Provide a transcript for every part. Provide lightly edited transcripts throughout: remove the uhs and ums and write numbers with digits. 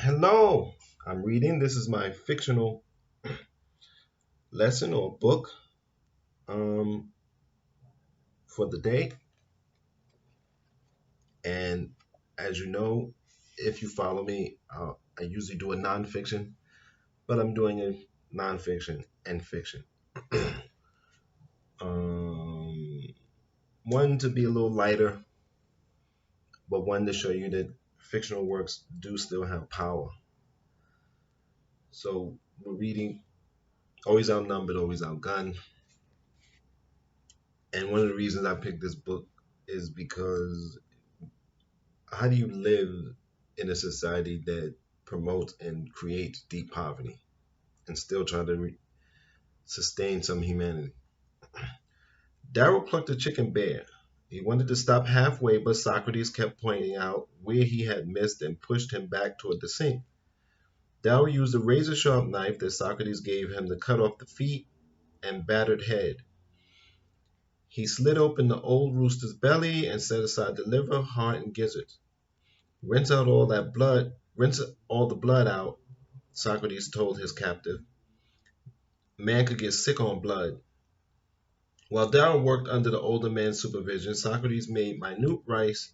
Hello, I'm reading. This is my fictional lesson or book um, for the day. And as you know, if you follow me, I usually do a nonfiction, but I'm doing a nonfiction and fiction. um, One to be a little lighter, but one to show you that fictional works do still have power. So we're reading Always Outnumbered, Always Outgunned. And one of the reasons I picked this book is because how do you live in a society that promotes and creates deep poverty and still try to sustain some humanity? Darrow plucked a chicken bare. He wanted to stop halfway, but Socrates kept pointing out where he had missed and pushed him back toward the sink. Darrow used a razor sharp knife that Socrates gave him to cut off the feet and battered head. He slit open the old rooster's belly and set aside the liver, heart, and gizzards. Rinse all the blood out, Socrates told his captive. Man could get sick on blood. While Darrow worked under the older man's supervision, Socrates made minute rice,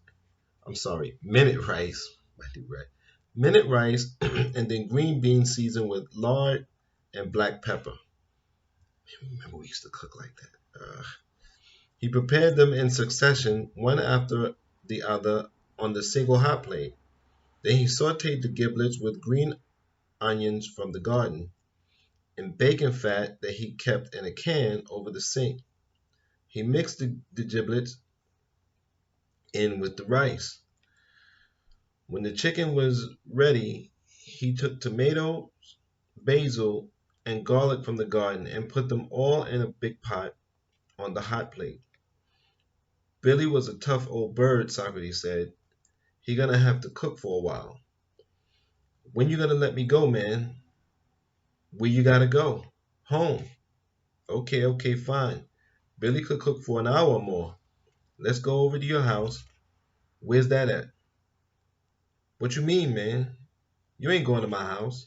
minute rice, and then green beans seasoned with lard and black pepper. Remember we used to cook like that. He prepared them in succession, one after the other, on the single hot plate. Then he sauteed the giblets with green onions from the garden and bacon fat that he kept in a can over the sink. He mixed the giblets in with the rice. When the chicken was ready, he took tomatoes, basil, and garlic from the garden and put them all in a big pot on the hot plate. Billy was a tough old bird, Socrates said. He gonna have to cook for a while. When you gonna let me go, man? Where you gotta go? Home. Okay, fine. Billy could cook for an hour or more. Let's go over to your house. Where's that at? What you mean, man? You ain't going to my house.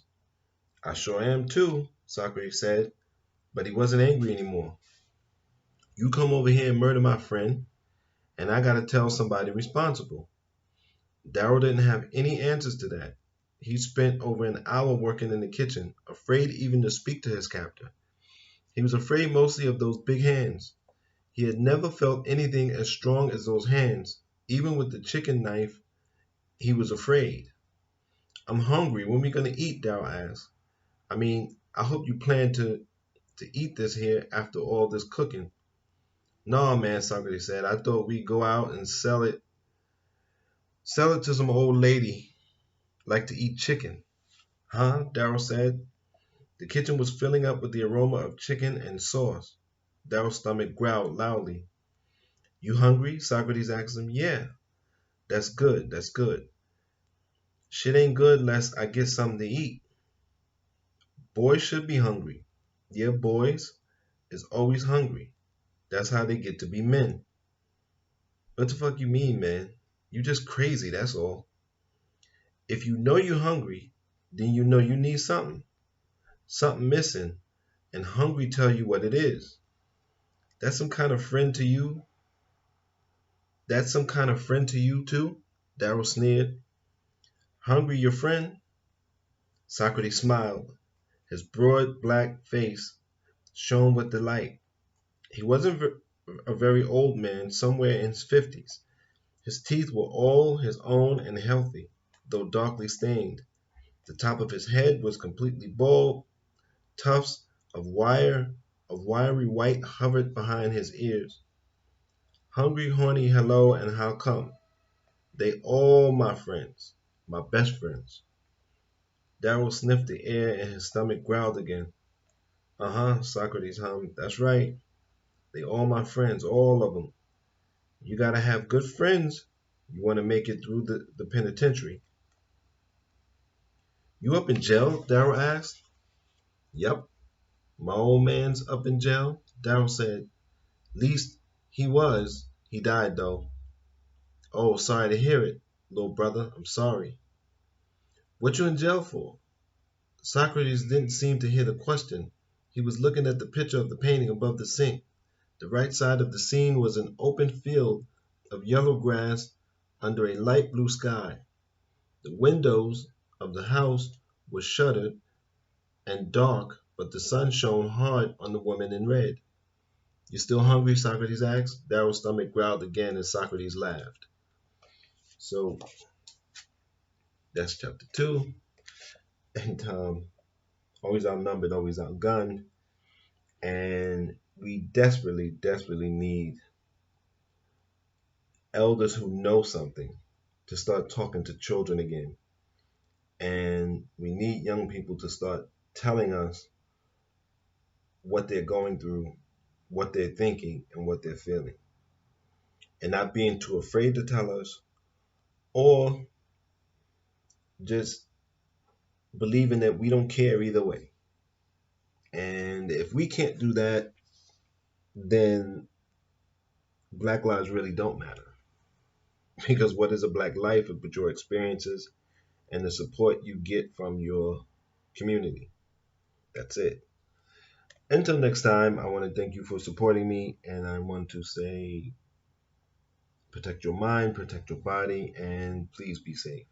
I sure am too, Socrates said, but he wasn't angry anymore. You come over here and murder my friend, and I gotta tell somebody responsible. Darrow didn't have any answers to that. He spent over an hour working in the kitchen, afraid even to speak to his captor. He was afraid mostly of those big hands. He had never felt anything as strong as those hands. Even with the chicken knife, he was afraid. I'm hungry. When we gonna eat? Darrow asked. I mean, I hope you plan to eat this here after all this cooking. No, man, Socrates said. I thought we'd go out and sell it to some old lady like to eat chicken. Huh? Darrow said. The kitchen was filling up with the aroma of chicken and sauce. Darrow's stomach growled loudly. You hungry? Socrates asked him. Yeah, that's good, that's good. Shit ain't good unless I get something to eat. Boys should be hungry. Yeah, boys is always hungry. That's how they get to be men. What the fuck you mean, man? You just crazy, that's all. If you know you're hungry, then you know you need something. Something missing, and hungry tell you what it is. That's some kind of friend to you? That's some kind of friend to you too? Darrow sneered. Hungry your friend? Socrates smiled. His broad black face shone with delight. He wasn't a very old man, somewhere in his 50s. His teeth were all his own and healthy, though darkly stained. The top of his head was completely bald. Tufts of wiry white hovered behind his ears. Hungry, horny, hello, and how come? They all my friends, my best friends. Darrow sniffed the air and his stomach growled again. Uh-huh, Socrates hummed. That's right. They all my friends, all of them. You gotta have good friends. You want to make it through the penitentiary. You up in jail? Darrow asked. Yep, my old man's up in jail, Darrow said. Least he was. He died, though. Oh, sorry to hear it, little brother. I'm sorry. What you in jail for? Socrates didn't seem to hear the question. He was looking at the picture of the painting above the sink. The right side of the scene was an open field of yellow grass under a light blue sky. The windows of the house were shuttered and dark, but the sun shone hard on the woman in red. You still hungry? Socrates asked. Darrow's stomach growled again as Socrates laughed. So that's chapter two. And always outnumbered, always outgunned. And we desperately, desperately need elders who know something to start talking to children again. And we need young people to start telling us what they're going through, what they're thinking, and what they're feeling. And not being too afraid to tell us, or just believing that we don't care either way. And if we can't do that, then Black lives really don't matter. Because what is a Black life but your experiences and the support you get from your community? That's it. Until next time, I want to thank you for supporting me, and I want to say protect your mind, protect your body, and please be safe.